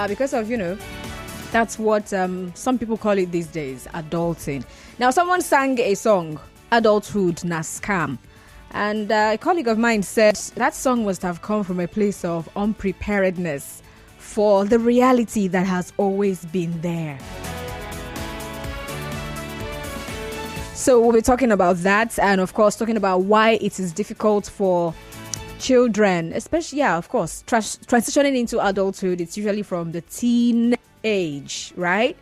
because of, that's what some people call it these days, adulting. Now, someone sang a song, Adulthood na Scam. And a colleague of mine said that song must have come from a place of unpreparedness for the reality that has always been there. So we'll be talking about that, and of course talking about why it is difficult for children, especially, of course, transitioning into adulthood. It's usually from the teen age, right?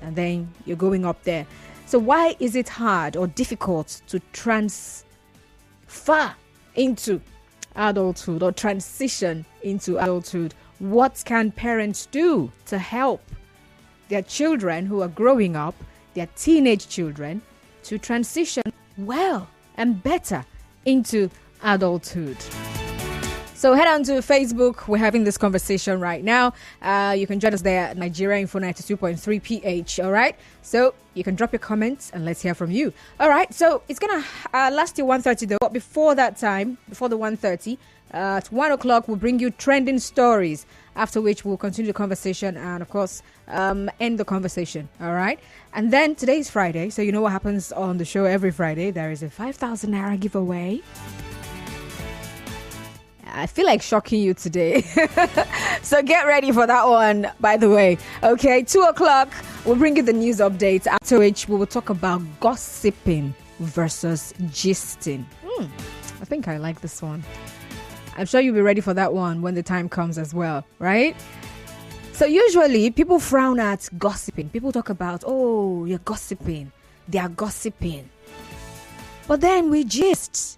And then you're going up there. So why is it hard or difficult to transfer into adulthood or transition into adulthood? What can parents do to help their children who are growing up, their teenage children, to transition well and better into adulthood? So head on to Facebook. We're having this conversation right now. You can join us there at Nigeria Info 92.3 PH. All right. So you can drop your comments and let's hear from you. All right. So it's going to last till 1:30 though. But before that time, before the 1:30, at 1 o'clock, we'll bring you trending stories. After which we'll continue the conversation and, of course, end the conversation. All right. And then today is Friday. So you know what happens on the show every Friday. There is a 5,000 Naira giveaway. I feel like shocking you today. So get ready for that one, by the way. Okay, 2 o'clock, we'll bring you the news updates. After which, we will talk about gossiping versus gisting. I think I like this one. I'm sure you'll be ready for that one when the time comes as well, right? So usually, people frown at gossiping. People talk about, oh, you're gossiping. They are gossiping. But then we gist.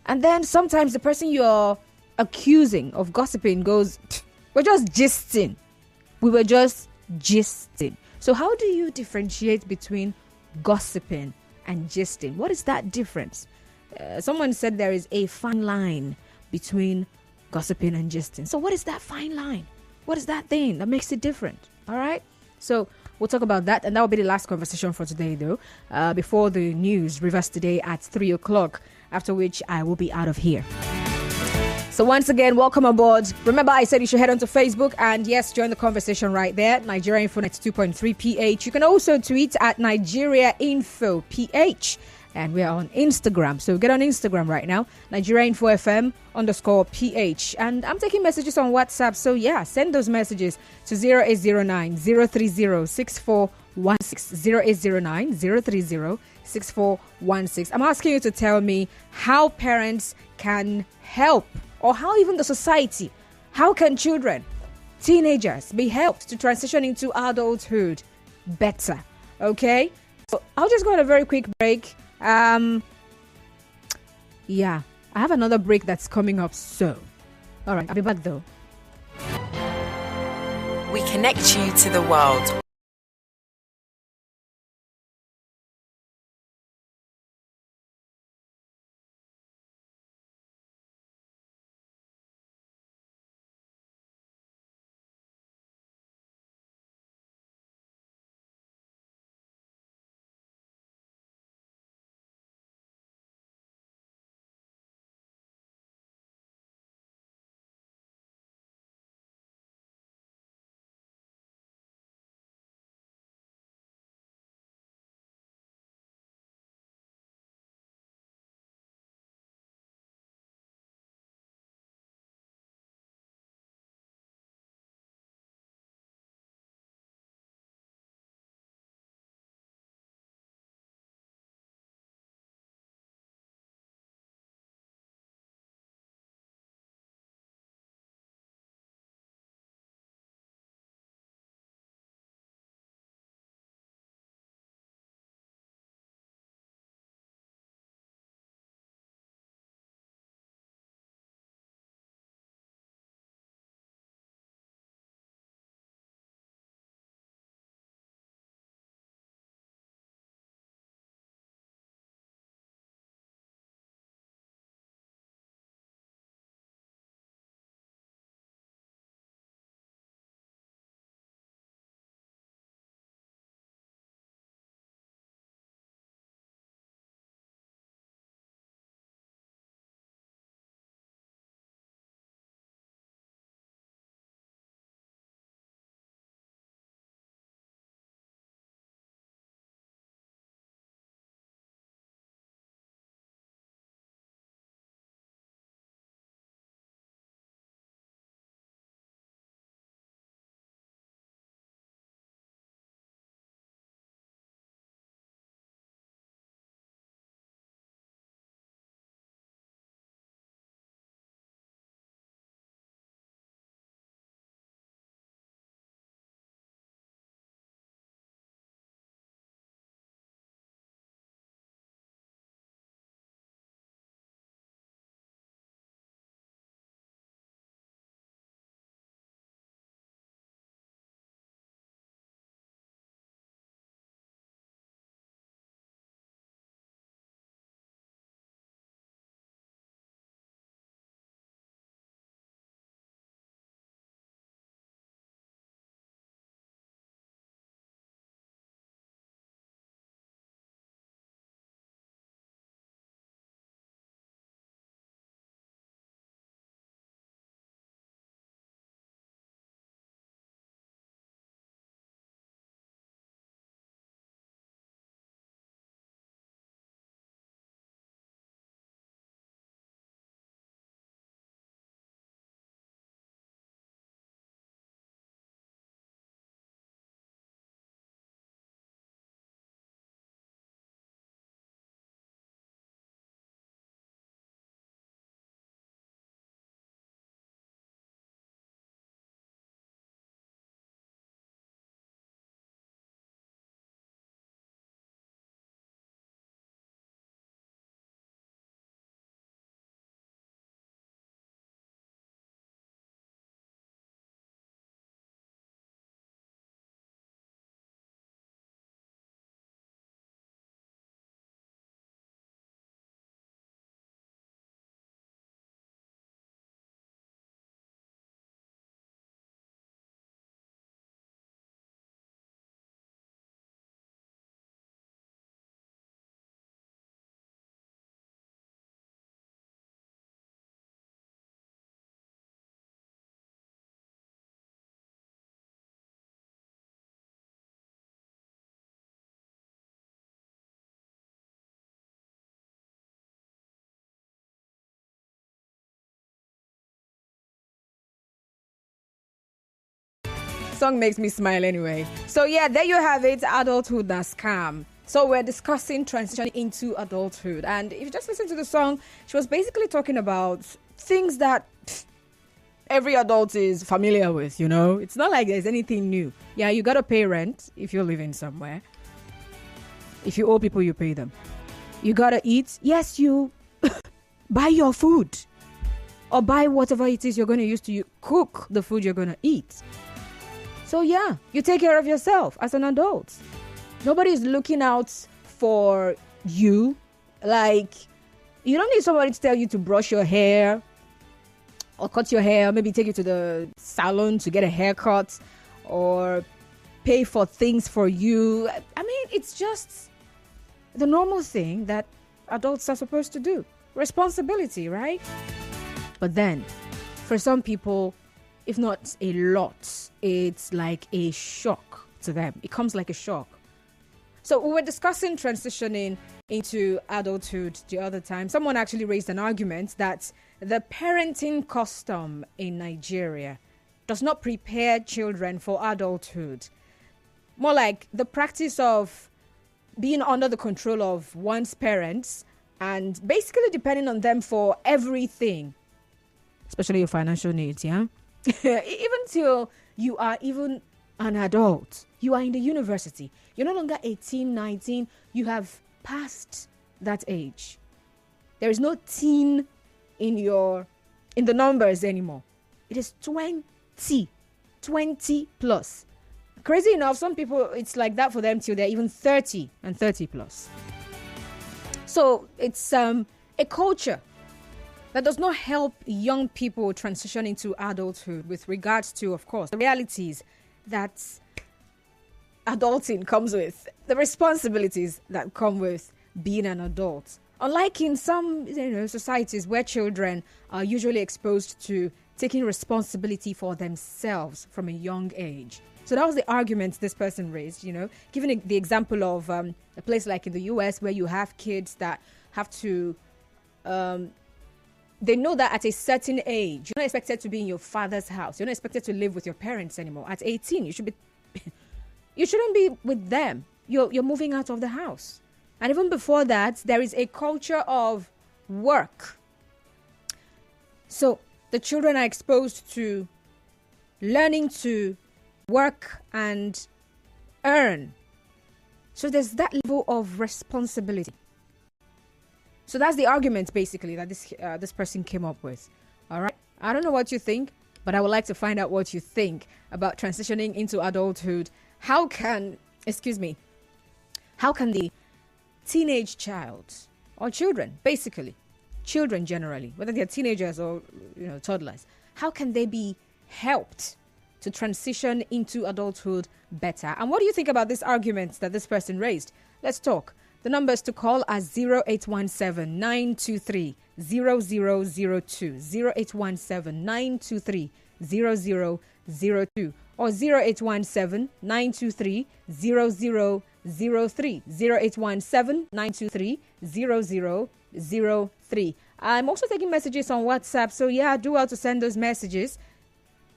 And then sometimes the person you're accusing of gossiping goes, we're just gisting. We were just gisting. So how do you differentiate between gossiping and gisting? What is that difference? Someone said there is a fine line between gossiping and gisting. So what is that fine line? What is that thing that makes it different? All right. So we'll talk about that. And that will be the last conversation for today, though, before the news reverse today at 3 o'clock, after which I will be out of here. So once again, welcome aboard. Remember, I said you should head onto Facebook and yes, join the conversation right there. Nigeria Info 92.3 PH. You can also tweet at Nigeria Info PH. And we are on Instagram. So get on Instagram right now. Nigeria Info FM _PH. And I'm taking messages on WhatsApp. So yeah, send those messages to 0809 030 6416. 0809 030 6416. I'm asking you to tell me how parents can help, or how even the society, how can children, teenagers be helped to transition into adulthood better? Okay? So I'll just go on a very quick break. I have another break that's coming up. So, all right, I'll be back though. We connect you to the world. song makes me smile anyway. So yeah, there you have it. Adulthood, that scam. So we're discussing transitioning into adulthood. And if you just listen to the song, she was basically talking about things that every adult is familiar with, It's not like there's anything new. Yeah, you got to pay rent if you're living somewhere. If you owe people, you pay them. You got to eat. Yes, you buy your food. Or buy whatever it is you're going to use to cook the food you're going to eat. So yeah, you take care of yourself as an adult. Nobody's looking out for you. Like, you don't need somebody to tell you to brush your hair or cut your hair, maybe take you to the salon to get a haircut or pay for things for you. I mean, it's just the normal thing that adults are supposed to do. Responsibility, right? But then, for some people, if not a lot, it's like a shock to them. It comes like a shock. So we were discussing transitioning into adulthood the other time. Someone actually raised an argument that the parenting custom in Nigeria does not prepare children for adulthood. More like the practice of being under the control of one's parents and basically depending on them for everything, especially your financial needs, yeah? Even till you are even an adult, you are in the university, you're no longer 18, 19, you have passed that age. There is no teen in the numbers anymore. It is 20 plus. Crazy enough, some people, it's like that for them till they're even 30 and 30 plus. So it's a culture that does not help young people transition into adulthood with regards to, of course, the realities that adulting comes with, the responsibilities that come with being an adult. Unlike in some societies where children are usually exposed to taking responsibility for themselves from a young age. So that was the argument this person raised, giving the example of a place like in the US where you have kids that have to... they know that at a certain age, you're not expected to be in your father's house. You're not expected to live with your parents anymore. At 18, you shouldn't be with them. You're moving out of the house. And even before that, there is a culture of work. So the children are exposed to learning to work and earn. So there's that level of responsibility. So that's the argument, basically, that this person came up with. All right. I don't know what you think, but I would like to find out what you think about transitioning into adulthood. How can the teenage child or children, basically, children generally, whether they're teenagers or toddlers, how can they be helped to transition into adulthood better? And what do you think about this argument that this person raised? Let's talk. The numbers to call are 0817 923 0002, 0817 923 0002, or 0817 923 0003, 0817 923 0003. I'm also taking messages on WhatsApp, so yeah, do well to send those messages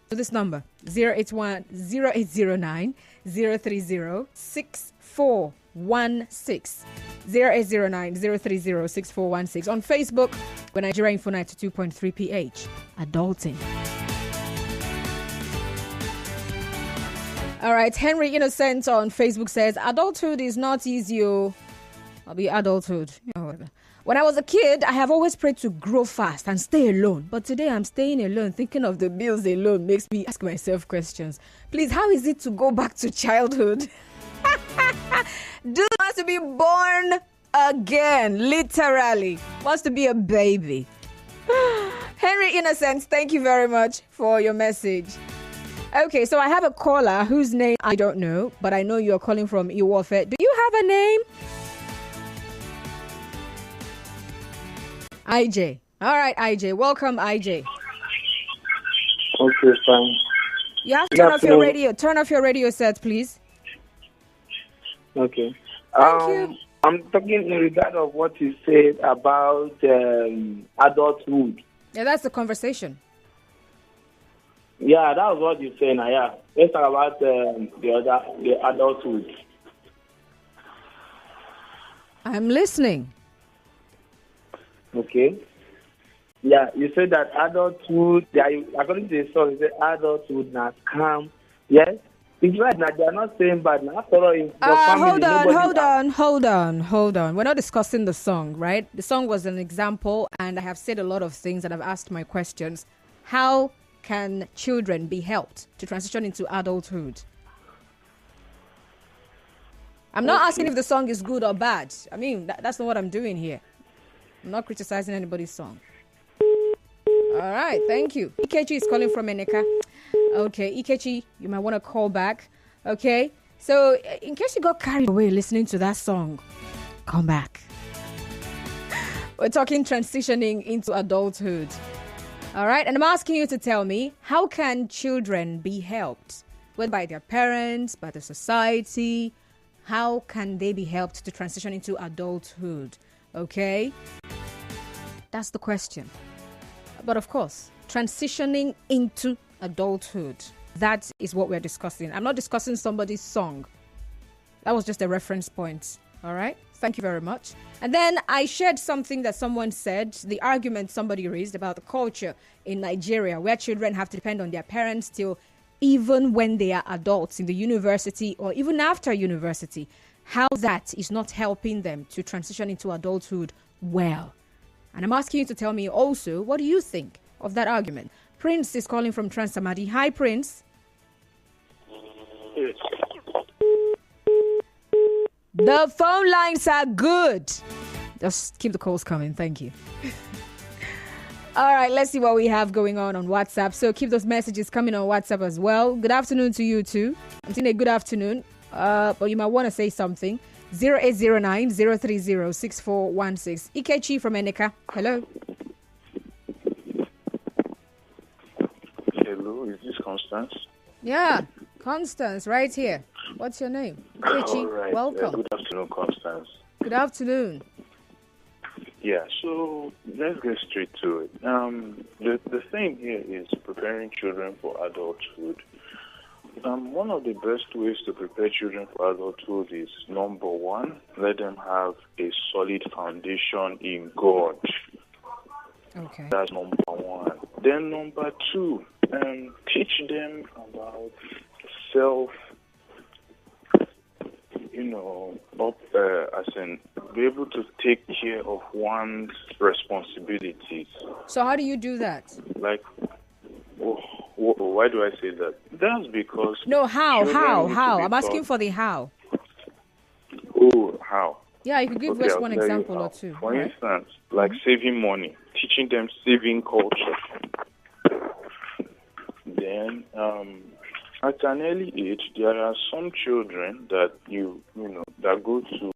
to this number, 0809 030 6416, 0809 030 6416. On Facebook, we're Nigeria Info 92.3 PH. Adulting. All right, Henry Innocent on Facebook says, adulthood is not easy. I'll be adulthood. When I was a kid, I have always prayed to grow fast and stay alone. But today I'm staying alone. Thinking of the bills alone makes me ask myself questions. Please, how is it to go back to childhood? Dude wants to be born again, literally. Wants to be a baby. Henry Innocent, thank you very much for your message. Okay, so I have a caller whose name I don't know, but I know you're calling from Iwofe. Do you have a name? IJ. All right, IJ. Welcome, IJ. Okay, fine. You have to turn off your radio. Turn off your radio set, please. Okay. Thank you. I'm talking in regard of what you said about adulthood. Yeah, that's the conversation. Yeah, that was what you saying. Yeah. Let's talk about the adulthood. I'm listening. Okay. Yeah, you said that adulthood. Yeah, according to the song, you said adulthood now calm. Yes, it's right now. They are not saying bad now. After all, in your family, Hold on, nobody. hold on. We're not discussing the song, right? The song was an example, and I have said a lot of things, and I've asked my questions. How can children be helped to transition into adulthood? I'm not asking if the song is good or bad. I mean, that's not what I'm doing here. I'm not criticizing anybody's song. All right, thank you. Ikechi is calling from Eneka. Okay, Ikechi, you might want to call back. Okay, so in case you got carried away listening to that song, come back. We're talking transitioning into adulthood. All right, and I'm asking you to tell me, how can children be helped? Whether by their parents, by the society, how can they be helped to transition into adulthood? Okay, that's the question. But of course, transitioning into adulthood, that is what we're discussing. I'm not discussing somebody's song. That was just a reference point. All right. Thank you very much. And then I shared something that someone said, the argument somebody raised about the culture in Nigeria, where children have to depend on their parents till even when they are adults in the university or even after university, how that is not helping them to transition into adulthood well. And I'm asking you to tell me also, what do you think of that argument? Prince is calling from Transamadi. Hi, Prince. Yes. The phone lines are good. Just keep the calls coming. Thank you. All right, let's see what we have going on WhatsApp. So keep those messages coming on WhatsApp as well. Good afternoon to you too. I'm saying a good afternoon, but you might want to say something. 0809-030-6416. Ikechi from Eneka. Hello. Hello, is this Constance? Yeah, Constance, right here. What's your name? Ikechi, All right. welcome. Good afternoon, Constance. Good afternoon. Yeah, so let's get straight to it. The thing here is preparing children for adulthood. One of the best ways to prepare children for adulthood is, number one, let them have a solid foundation in God. Okay. That's number one. Then number two, teach them about self, as in be able to take care of one's responsibilities. So how do you do that? Like, why do I say that? That's because... No, how? I'm asking taught. for the how. Oh, how? Yeah, you could give Okay, us I'll one tell you example how. or two. For right? instance, like saving money, teaching them saving culture. Then, at an early age, there are some children that that go to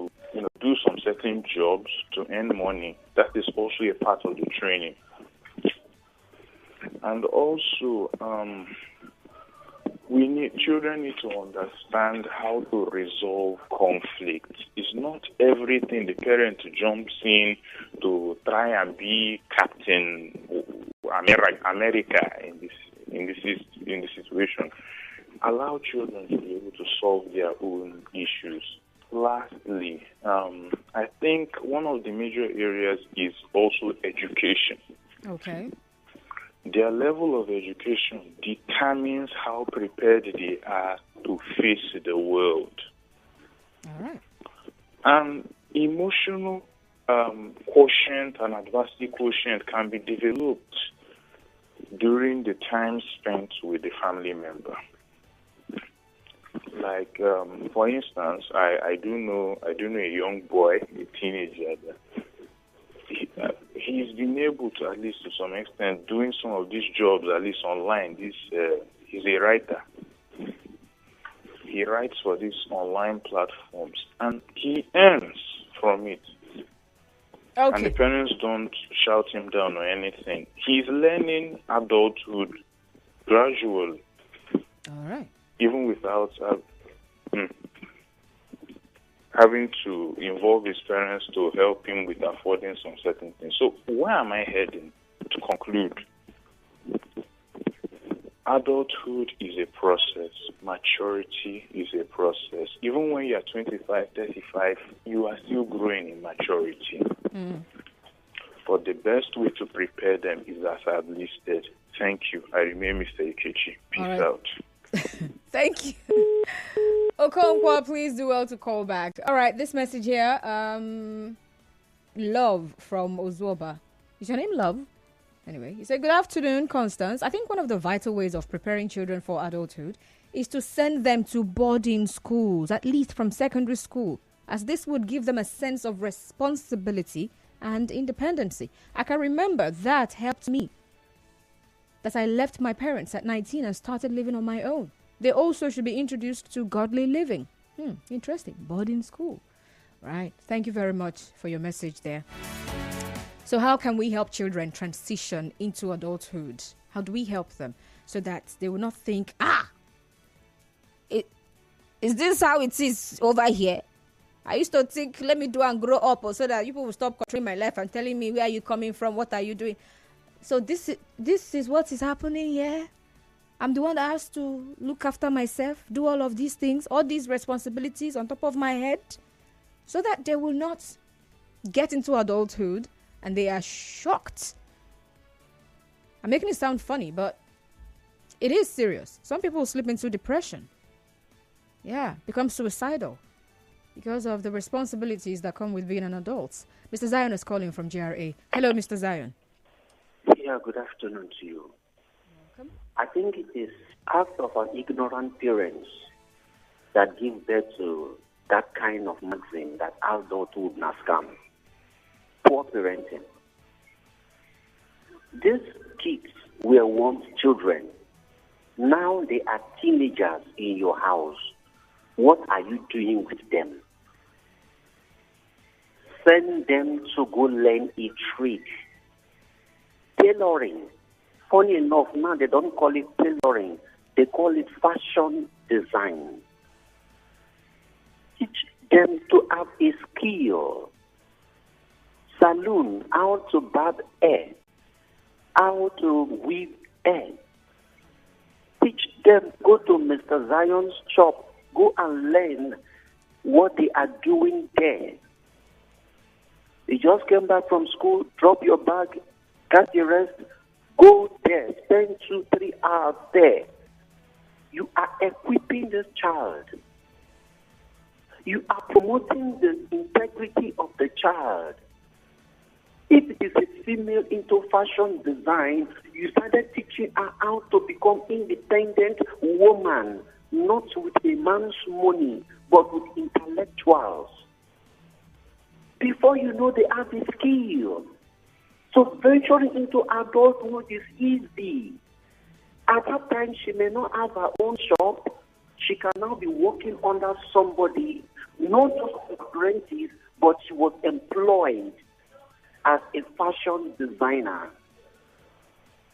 do some certain jobs to earn money. That is also a part of the training. And also, children need to understand how to resolve conflict. It's not everything the parent jumps in to try and be Captain America in this situation. Allow children to be able to solve their own issues. Lastly, I think one of the major areas is also education. Okay. Their level of education determines how prepared they are to face the world. All right. And emotional quotient and adversity quotient can be developed during the time spent with the family member. Like, for instance, I do know a young boy, a teenager. He's been able to, at least to some extent, doing some of these jobs, at least online. He's a writer. He writes for these online platforms, and he earns from it. Okay. And the parents don't shout him down or anything. He's learning adulthood gradually. All right. Even without having to involve his parents to help him with affording some certain things. So where am I heading to conclude? Adulthood is a process. Maturity is a process. Even when you are 25, 35, you are still growing in maturity. But the best way to prepare them is as I've listed. Thank you. I remain Mr. Ikechi. Peace out. Thank you. Okonkwa, please do well to call back. All right, this message here. Love from Ozoba. Is your name Love? Anyway, he said, good afternoon, Constance. I think one of the vital ways of preparing children for adulthood is to send them to boarding schools, at least from secondary school, as this would give them a sense of responsibility and independency. I can remember that helped me, that I left my parents at 19 and started living on my own. They also should be introduced to godly living. Interesting. Boarding school. Right. Thank you very much for your message there. So how can we help children transition into adulthood? How do we help them so that they will not think, is this how it is over here? I used to think, let me do and grow up, or so that people will stop controlling my life and telling me, where are you coming from? What are you doing? So this is what is happening here. I'm the one that has to look after myself, do all of these things, all these responsibilities on top of my head, so that they will not get into adulthood and they are shocked. I'm making it sound funny, but it is serious. Some people slip into depression. Yeah, become suicidal because of the responsibilities that come with being an adult. Mr. Zion is calling from GRA. Hello, Mr. Zion. Yeah, good afternoon to you. Welcome. I think it is act of our ignorant parents that give birth to that kind of maxim that adulthood has come. Poor parenting. These kids were once children. Now they are teenagers in your house. What are you doing with them? Send them to go learn a trade. Tailoring. Funny enough, now they don't call it tailoring. They call it fashion design. Teach them to have a skill. Saloon, how to barb hair, how to weave hair. Teach them, go to Mr. Zion's shop, go and learn what they are doing there. You just came back from school, drop your bag, catch your rest, go there, spend 2-3 hours there. You are equipping this child. You are promoting the integrity of the child. If it is a female into fashion design, you started teaching her how to become independent woman, not with a man's money, but with intellectuals. Before you know, they have a skill. So venturing into adulthood is easy. At that time, she may not have her own shop. She can now be working under somebody, not just an apprentice, but she was employed as a fashion designer.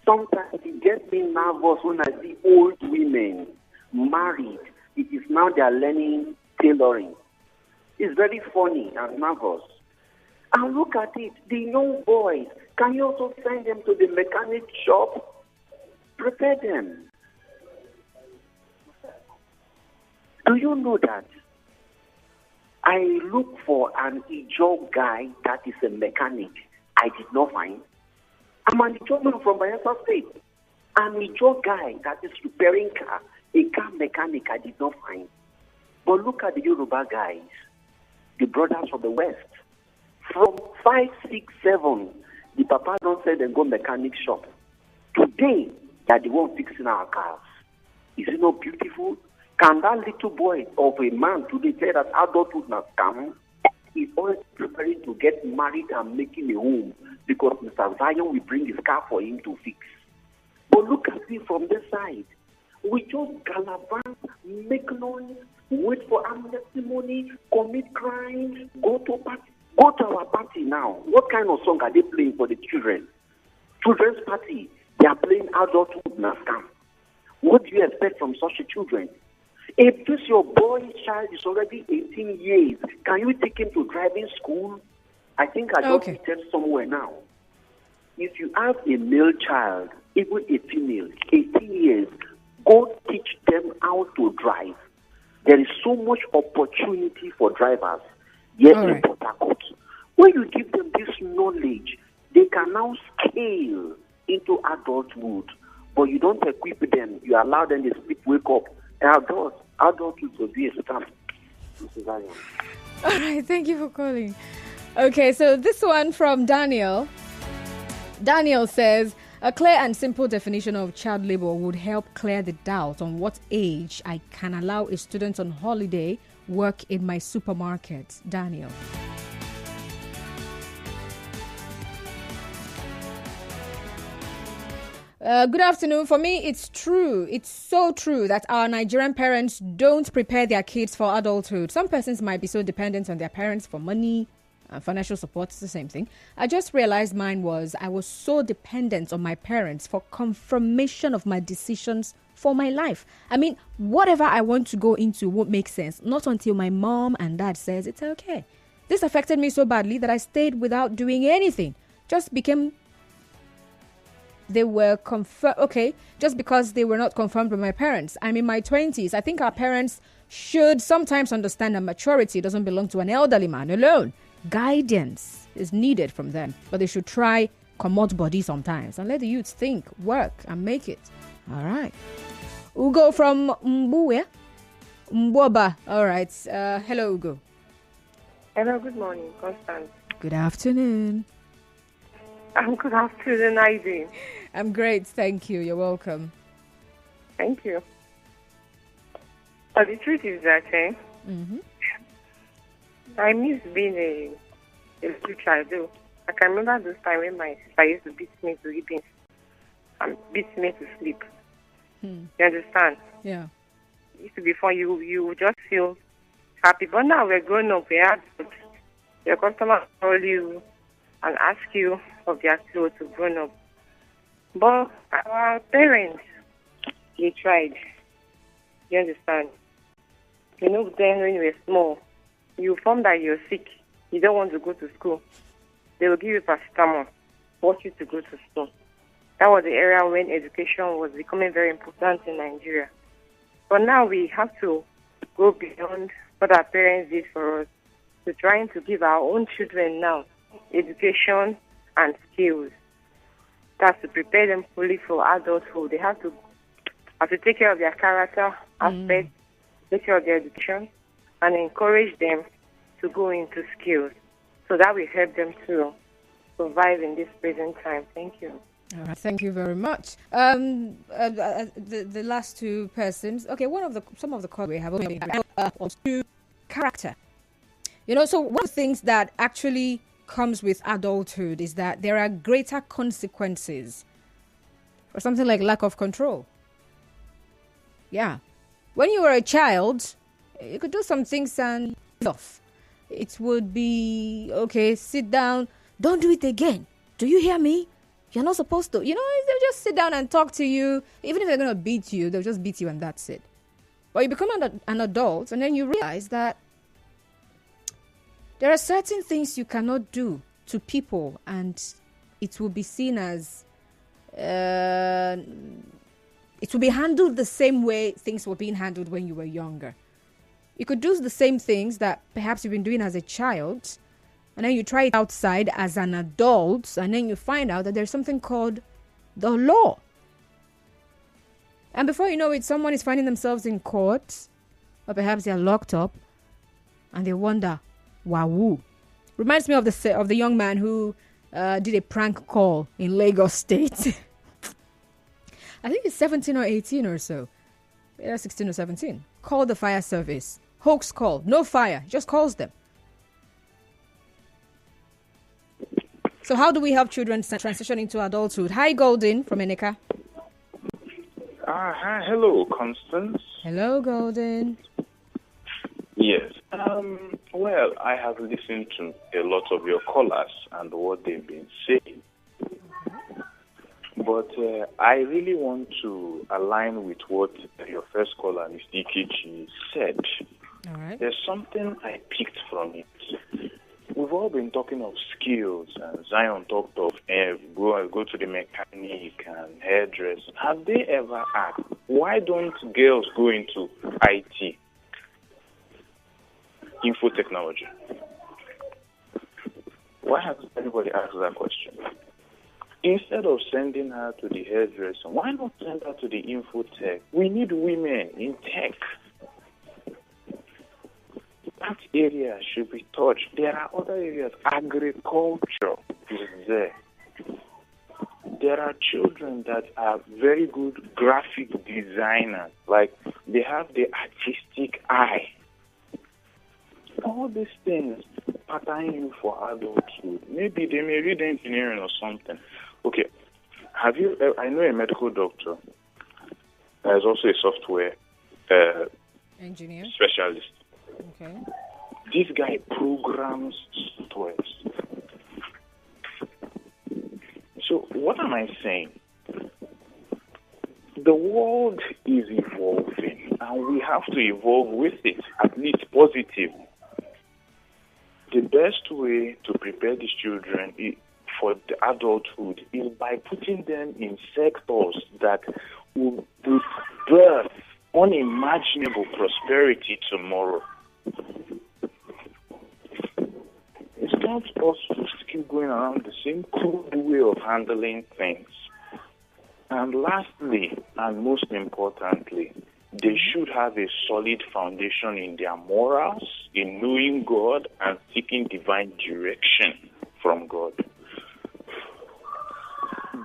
Sometimes it gets me nervous when I see old women married. It is now they are learning tailoring. It's very funny and nervous. And look at it, the young boys, can you also send them to the mechanic shop? Prepare them. Do you know that I look for an Ijo guy that is a mechanic? I did not find. I'm an Ijo man from Bayelsa State. An Ijo guy that is repairing car, a car mechanic, I did not find. But look at the Yoruba guys, the brothers from the West. From 5, 6, 7, the papa don't say they go mechanic shop. Today, they are the one fixing our cars. Is it not beautiful? Can that little boy of a man today say that adulthood has come? He's always preparing to get married and making a home because Mr. Zion will bring his car for him to fix. But look at it from this side. We just gallivant, make noise, wait for amnesty money, commit crime, go to party. Go to our party now. What kind of song are they playing for the children? Children's party. They are playing adulthood now. What do you expect from such children? If this your boy child is already 18 years, can you take him to driving school? I think I just meet somewhere now. Okay. What kind of song are they playing for the children? Children's party. They are playing adulthood now. What do you expect from such children? If this your boy child is already 18 years, can you take him to driving school? I think I just meet somewhere now. if you have a male child, even a female, 18 years, go teach them how to drive. There is so much opportunity for drivers here in Port Harcourt. When you give them this knowledge, they can now scale into adulthood. But you don't equip them. You allow them to sleep, wake up. Adulthood will be a scam. All right, thank you for calling. Okay, so this one from Daniel. Daniel says, a clear and simple definition of child labor would help clear the doubt on what age I can allow a student on holiday work in my supermarket. Daniel. Good afternoon. For me, it's true. It's so true that our Nigerian parents don't prepare their kids for adulthood. Some persons might be so dependent on their parents for money and financial support. It's the same thing. I just realized I was so dependent on my parents for confirmation of my decisions for my life. I mean, whatever I want to go into won't make sense. Not until my mom and dad says it's okay. This affected me so badly that I stayed without doing anything. They were confirmed, just because they were not confirmed by my parents. I'm in my 20s. I think our parents should sometimes understand that maturity doesn't belong to an elderly man alone. Guidance is needed from them, but they should try commode body sometimes and let the youths think, work, and make it. All right. Ugo from Mbuwe. Mboba. All right. Hello, Ugo. Hello, good morning, Constance. Good afternoon. Good afternoon, how are you doing? I'm great, thank you. You're welcome. Thank you. But the truth is that I miss being a little child, though. I can remember those times when my sister used to beat me to eat and beat me to sleep. You understand? Yeah. It used to be fun. You just feel happy. But now we're grown up. We have your customer call you and ask you of their clothes to grown up. But our parents, they tried. You understand? You know, then when you were small, you found that you're sick. You don't want to go to school. They will give you paracetamol, force you to go to school. That was the era when education was becoming very important in Nigeria. But now we have to go beyond what our parents did for us to trying to give our own children now education and skills. That's to prepare them fully for adulthood. They have to take care of their character aspect, take care of their education, and encourage them to go into skills. So that will help them to survive in this present time. Thank you. All right, thank you very much. The last two persons. Okay, some of the calls we have was to character. You know, so one of the things that actually comes with adulthood is that there are greater consequences for something like lack of control. Yeah. When you were a child, you could do some things and off. It would be, okay, sit down, don't do it again. Do you hear me? You're not supposed to. You know, they'll just sit down and talk to you. Even if they're going to beat you, they'll just beat you and that's it. But you become an adult and then you realize that there are certain things you cannot do to people and it will be seen as, it will be handled the same way things were being handled when you were younger. You could do the same things that perhaps you've been doing as a child, and then you try it outside as an adult, and then you find out that there's something called the law. And before you know it, someone is finding themselves in court, or perhaps they're locked up, and they wonder, wow. Reminds me of the young man who did a prank call in Lagos State. I think he's 17 or 18 or so. Yeah, 16 or 17. Called the fire service. Hoax call. No fire. Just calls them. So how do we help children transition into adulthood? Hi, Golden from Enika. Hi, hello, Constance. Hello, Golden. Yes. Well, I have listened to a lot of your callers and what they've been saying. But I really want to align with what your first caller, Ms. Ikichi, said. All right. There's something I picked from it. we've all been talking of skills, and Zion talked of go to the mechanic and hairdresser. Have they ever asked, why don't girls go into IT, info technology? Why hasn't anybody asked that question? Instead of sending her to the hairdresser, why not send her to the info tech? We need women in tech. That area should be touched. There are other areas. Agriculture is there. There are children that are very good graphic designers. Like, they have the artistic eye. All these things pattern you for adulthood. Maybe they may read engineering or something. Okay, I know a medical doctor that is also a software engineer specialist. Okay. This guy programs softwares. So what am I saying? The world is evolving, and we have to evolve with it, at least positive. The best way to prepare these children for the adulthood is by putting them in sectors that will birth unimaginable prosperity tomorrow. It's not us to keep going around the same crude way of handling things. And lastly, and most importantly, they should have a solid foundation in their morals, in knowing God and seeking divine direction from God.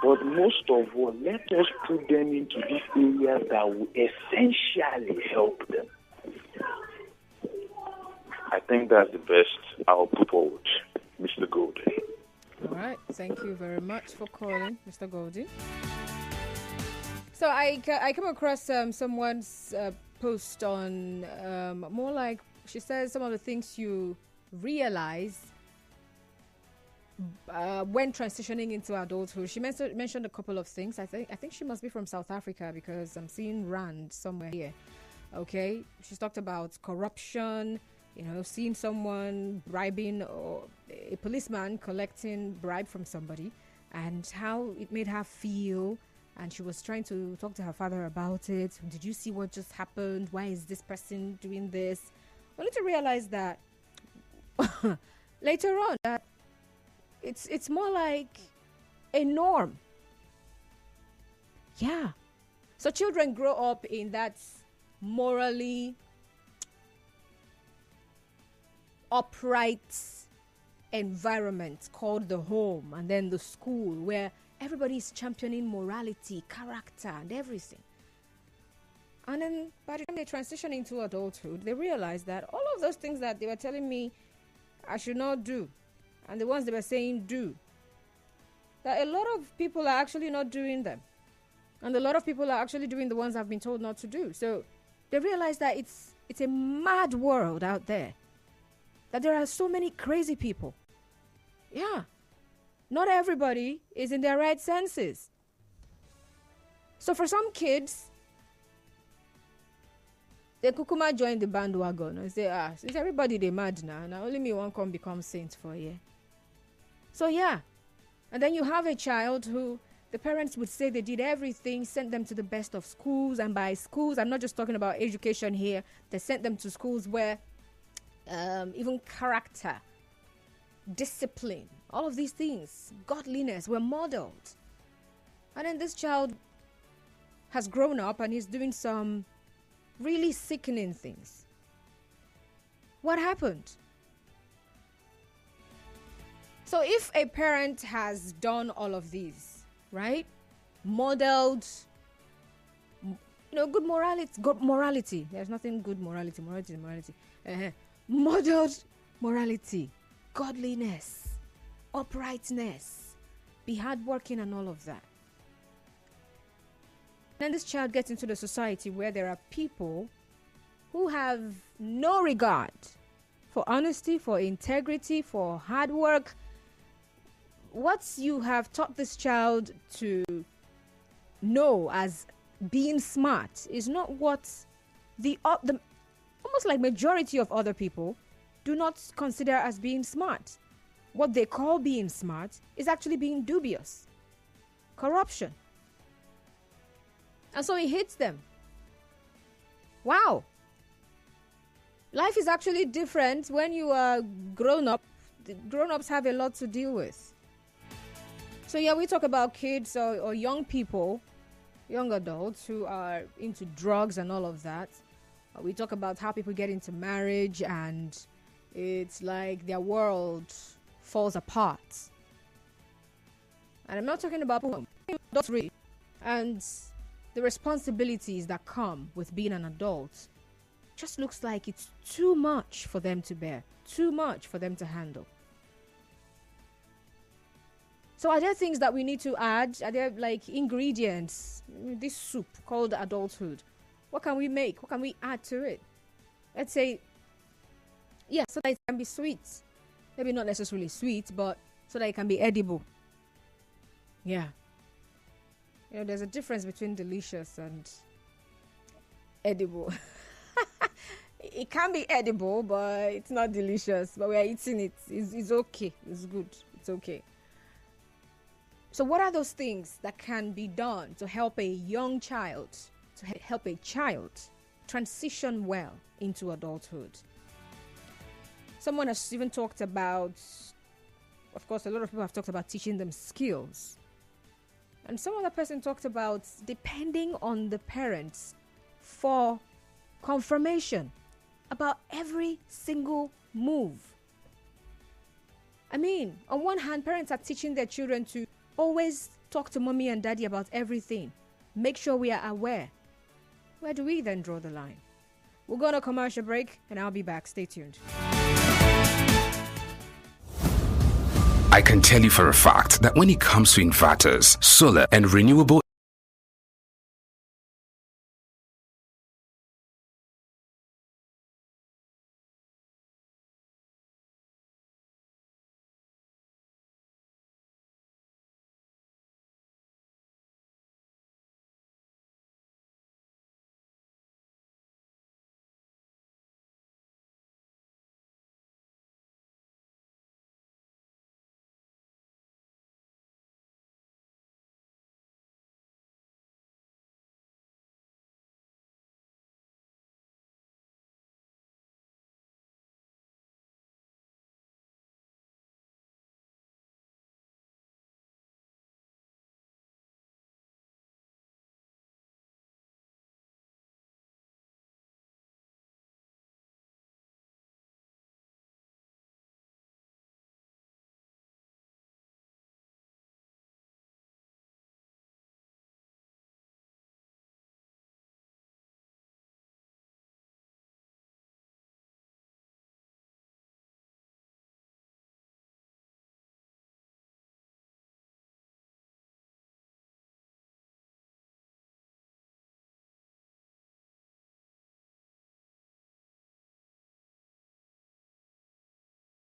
But most of all, let us put them into these areas that will essentially help them. I think that's the best I'll put forward, Mr. Golden. All right. Thank you very much for calling, Mr. Golden. So I come across someone's post on more like, she says, some of the things you realize when transitioning into adulthood. She mentioned a couple of things. I think she must be from South Africa because I'm seeing Rand somewhere here. Okay, she's talked about corruption, seeing someone bribing, or a policeman collecting bribe from somebody, and how it made her feel. And she was trying to talk to her father about it. Did you see what just happened? Why is this person doing this? Only to realize that later on that it's more like a norm. Yeah. So children grow up in that morally upright environment called the home, and then the school, where everybody is championing morality, character, and everything. And then by the time they transition into adulthood, they realize that all of those things that they were telling me I should not do, and the ones they were saying do, that a lot of people are actually not doing them. And a lot of people are actually doing the ones I've been told not to do. So they realize that it's a mad world out there. That there are so many crazy people. Yeah. Not everybody is in their right senses. So for some kids, they kukuma join the bandwagon and say, since everybody they mad now only me one can become saint for a year. So yeah. And then you have a child who the parents would say they did everything, sent them to the best of schools. And by schools, I'm not just talking about education here. They sent them to schools where even character, discipline, all of these things, godliness were modeled. And then this child has grown up and he's doing some really sickening things. What happened? So if a parent has done all of these, right? Modeled, good morality. There's nothing good morality. Modeled morality, godliness, uprightness, be hardworking and all of that. Then this child gets into the society where there are people who have no regard for honesty, for integrity, for hard work. What you have taught this child to know as being smart is not what the almost like majority of other people do not consider as being smart. What they call being smart is actually being dubious. Corruption. And so it hits them. Wow. Life is actually different when you are grown up. The grown-ups have a lot to deal with. So yeah, we talk about kids or young people, young adults who are into drugs and all of that. We talk about how people get into marriage and it's like their world falls apart. And I'm not talking about adults really. And the responsibilities that come with being an adult just looks like it's too much for them to bear, too much for them to handle. So are there things that we need to add? Are there like ingredients? This soup called adulthood. What can we make? What can we add to it? Let's say, yeah, so that it can be sweet. Maybe not necessarily sweet, but so that it can be edible. Yeah. You know, there's a difference between delicious and edible. It can be edible, but it's not delicious. But we are eating it. It's okay. It's good. It's okay. So what are those things that can be done to help a young child, to help a child transition well into adulthood? Someone has even talked about, of course, a lot of people have talked about teaching them skills. And some other person talked about depending on the parents for confirmation about every single move. I mean, on one hand, parents are teaching their children to always talk to mommy and daddy about everything. Make sure we are aware. Where do we then draw the line? We'll go on a commercial break and I'll be back. Stay tuned. I can tell you for a fact that when it comes to inverters, solar and renewable